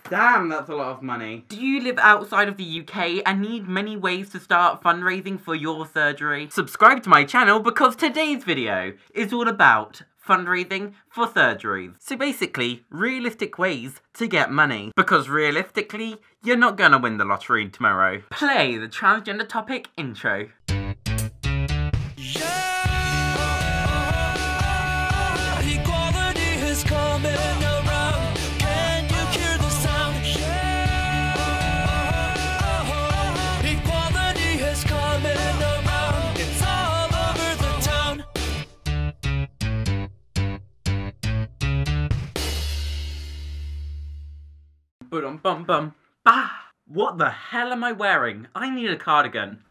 Damn, that's a lot of money. Do you live outside of the UK and need many ways to start fundraising for your surgery? Subscribe to my channel because today's video is all about fundraising for surgeries. So basically, realistic ways to get money. Because realistically, you're not gonna win the lottery tomorrow. Play the transgender topic intro. Bum. Bah! What the hell am I wearing? I need a cardigan.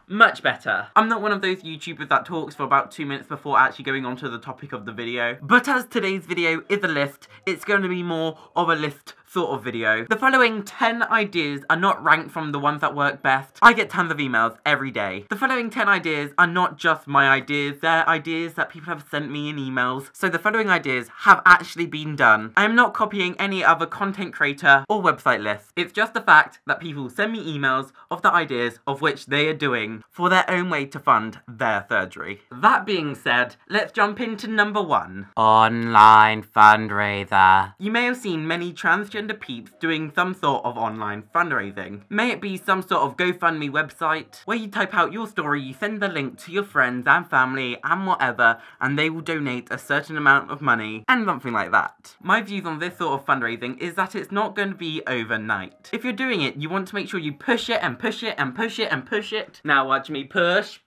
Much better. I'm not one of those YouTubers that talks for about 2 minutes before actually going on to the topic of the video. But as today's video is a list, it's going to be more of a list sort of video. The following 10 ideas are not ranked from the ones that work best. I get tons of emails every day. The following 10 ideas are not just my ideas, they're ideas that people have sent me in emails. So the following ideas have actually been done. I am not copying any other content creator or website lists. It's just the fact that people send me emails of the ideas of which they are doing for their own way to fund their surgery. That being said, let's jump into number 1. Online fundraiser. You may have seen many transgender peeps doing some sort of online fundraising. May it be some sort of GoFundMe website where you type out your story, you send the link to your friends and family and whatever, and they will donate a certain amount of money and something like that. My views on this sort of fundraising is that it's not going to be overnight. If you're doing it, you want to make sure you push it and push it and push it and push it. Now watch me push.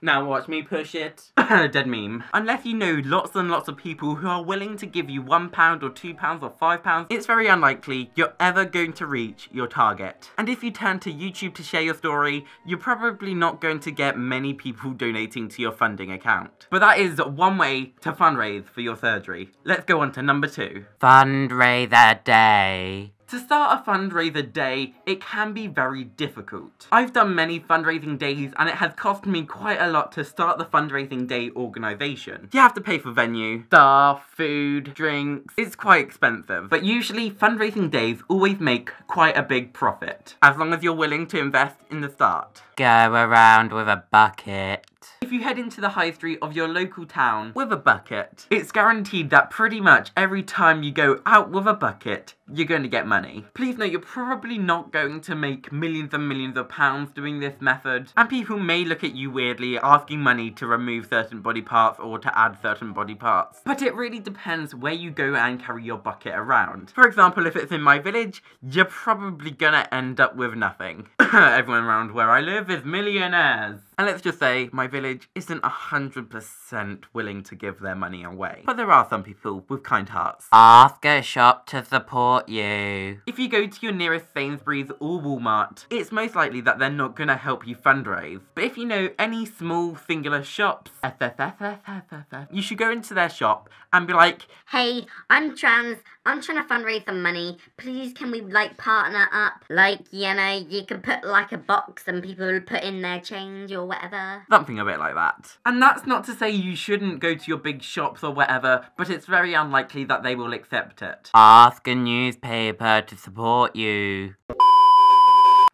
Now watch me push it. Dead meme. Unless you know lots and lots of people who are willing to give you £1 or £2 or £5, it's very unlikely you're ever going to reach your target. And if you turn to YouTube to share your story, you're probably not going to get many people donating to your funding account. But that is one way to fundraise for your surgery. Let's go on to number 2. Fundraiser day. To start a fundraiser day, it can be very difficult. I've done many fundraising days and it has cost me quite a lot to start the fundraising day organisation. You have to pay for venue, staff, food, drinks. It's quite expensive. But usually fundraising days always make quite a big profit, as long as you're willing to invest in the start. Go around with a bucket. If you head into the high street of your local town with a bucket, it's guaranteed that pretty much every time you go out with a bucket, you're going to get money. Please note you're probably not going to make millions and millions of pounds doing this method, and people may look at you weirdly asking money to remove certain body parts or to add certain body parts. But it really depends where you go and carry your bucket around. For example, if it's in my village, you're probably gonna end up with nothing. Everyone around where I live is millionaires. And let's just say, my village isn't 100% willing to give their money away. But there are some people with kind hearts. Ask a shop to support you. If you go to your nearest Sainsburys or Walmart, it's most likely that they're not gonna help you fundraise. But if you know any small singular shops, you should go into their shop and be like, hey, I'm trans, I'm trying to fundraise some money. Please can we partner up? You know, you could put a box and people will put in their change or whatever. Something a bit like that. And that's not to say you shouldn't go to your big shops or whatever, but it's very unlikely that they will accept it. Ask a newspaper to support you.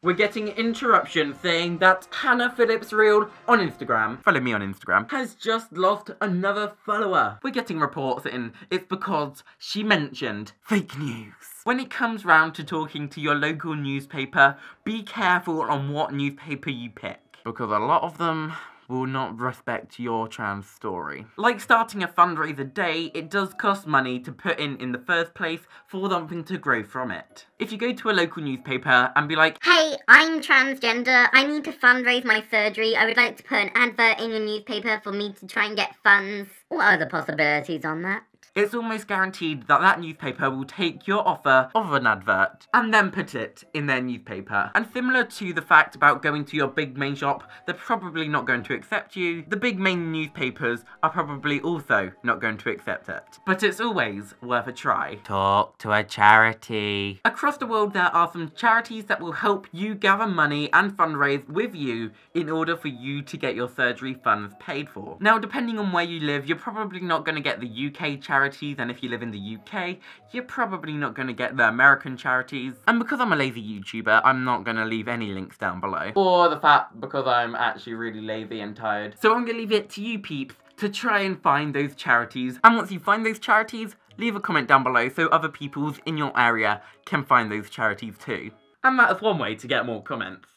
We're getting an interruption saying that Hannah Phillips Reel on Instagram, follow me on Instagram, has just lost another follower. We're getting reports in it's because she mentioned fake news. When it comes round to talking to your local newspaper, be careful on what newspaper you pick, because a lot of them will not respect your trans story. Like starting a fundraiser day, it does cost money to put in the first place for something to grow from it. If you go to a local newspaper and be like, hey, I'm transgender, I need to fundraise my surgery, I would like to put an advert in your newspaper for me to try and get funds. What are the possibilities on that? It's almost guaranteed that that newspaper will take your offer of an advert and then put it in their newspaper. And similar to the fact about going to your big main shop, they're probably not going to accept you. The big main newspapers are probably also not going to accept it. But it's always worth a try. Talk to a charity. Across the world, there are some charities that will help you gather money and fundraise with you in order for you to get your surgery funds paid for. Now, depending on where you live, you're probably not going to get the UK charity charities, and if you live in the UK, you're probably not going to get the American charities. And because I'm a lazy YouTuber, I'm not going to leave any links down below. Or the fact because I'm actually really lazy and tired. So I'm going to leave it to you peeps to try and find those charities. And once you find those charities, leave a comment down below so other peoples in your area can find those charities too. And that's one way to get more comments.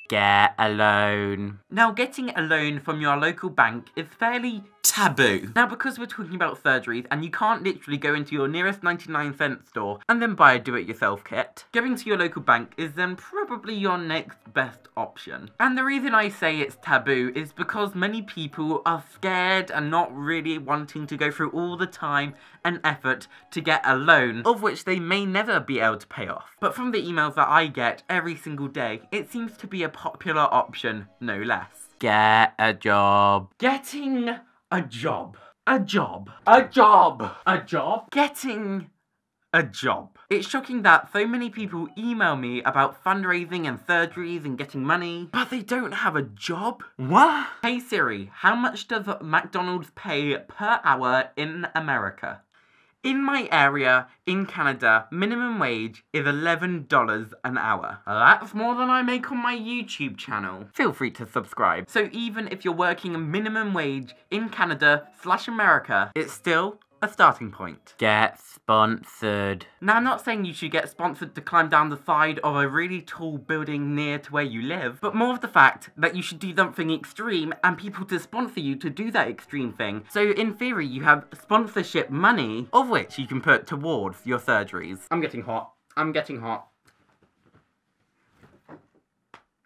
Get a loan. Now, getting a loan from your local bank is fairly taboo. Now, because we're talking about surgeries and you can't literally go into your nearest 99-cent store and then buy a do-it-yourself kit, going to your local bank is then probably your next best option. And the reason I say it's taboo is because many people are scared and not really wanting to go through all the time and effort to get a loan, of which they may never be able to pay off. But from the emails that I get every single day, it seems to be a popular option, no less. Get a job. Getting a job. A job. A job. A job. Getting a job. It's shocking that so many people email me about fundraising and surgeries and getting money, but they don't have a job? What? Hey Siri, how much does McDonald's pay per hour in America? In my area, in Canada, minimum wage is $11 an hour. That's more than I make on my YouTube channel. Feel free to subscribe. So even if you're working a minimum wage in Canada/America, it's still a starting point. Get sponsored. Now, I'm not saying you should get sponsored to climb down the side of a really tall building near to where you live, but more of the fact that you should do something extreme and people to sponsor you to do that extreme thing. So in theory, you have sponsorship money, of which you can put towards your surgeries. I'm getting hot. I'm getting hot.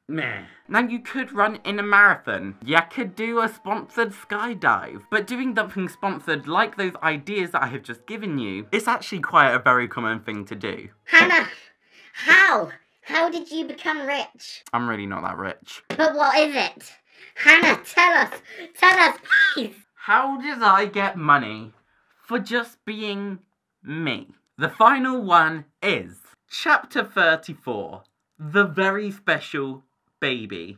Meh. Now, you could run in a marathon. You could do a sponsored skydive. But doing something sponsored like those ideas that I have just given you, it's actually quite a very common thing to do. Hannah, how? How did you become rich? I'm really not that rich. But what is it? Hannah, tell us, please. How did I get money for just being me? The final one is Chapter 34, The Very Special Baby.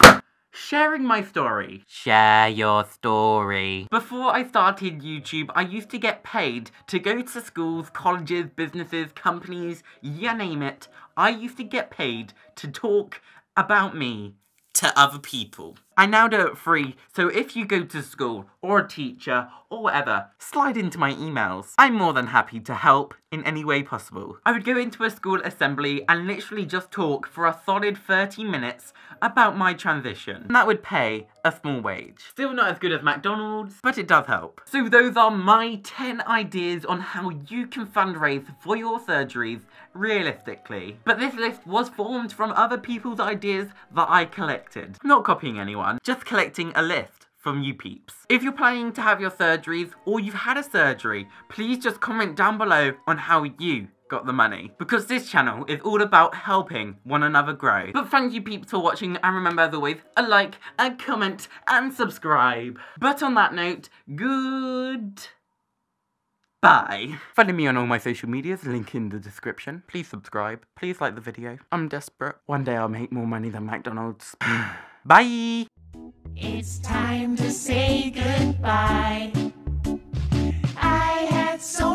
Sharing my story. Share your story. Before I started YouTube, I used to get paid to go to schools, colleges, businesses, companies, you name it. I used to get paid to talk about me to other people. I now do it free, so if you go to school, or a teacher, or whatever, slide into my emails. I'm more than happy to help in any way possible. I would go into a school assembly and literally just talk for a solid 30 minutes about my transition. And that would pay a small wage. Still not as good as McDonald's, but it does help. So those are my 10 ideas on how you can fundraise for your surgeries realistically. But this list was formed from other people's ideas that I collected. Not copying anyone, just collecting a list from you peeps. If you're planning to have your surgeries or you've had a surgery, please just comment down below on how you got the money, because this channel is all about helping one another grow. But thank you peeps for watching, and remember as always, a like, a comment, and subscribe. But on that note, good bye. Follow me on all my social medias, link in the description. Please subscribe, please like the video. I'm desperate. One day I'll make more money than McDonald's. Bye! It's time to say goodbye. I had so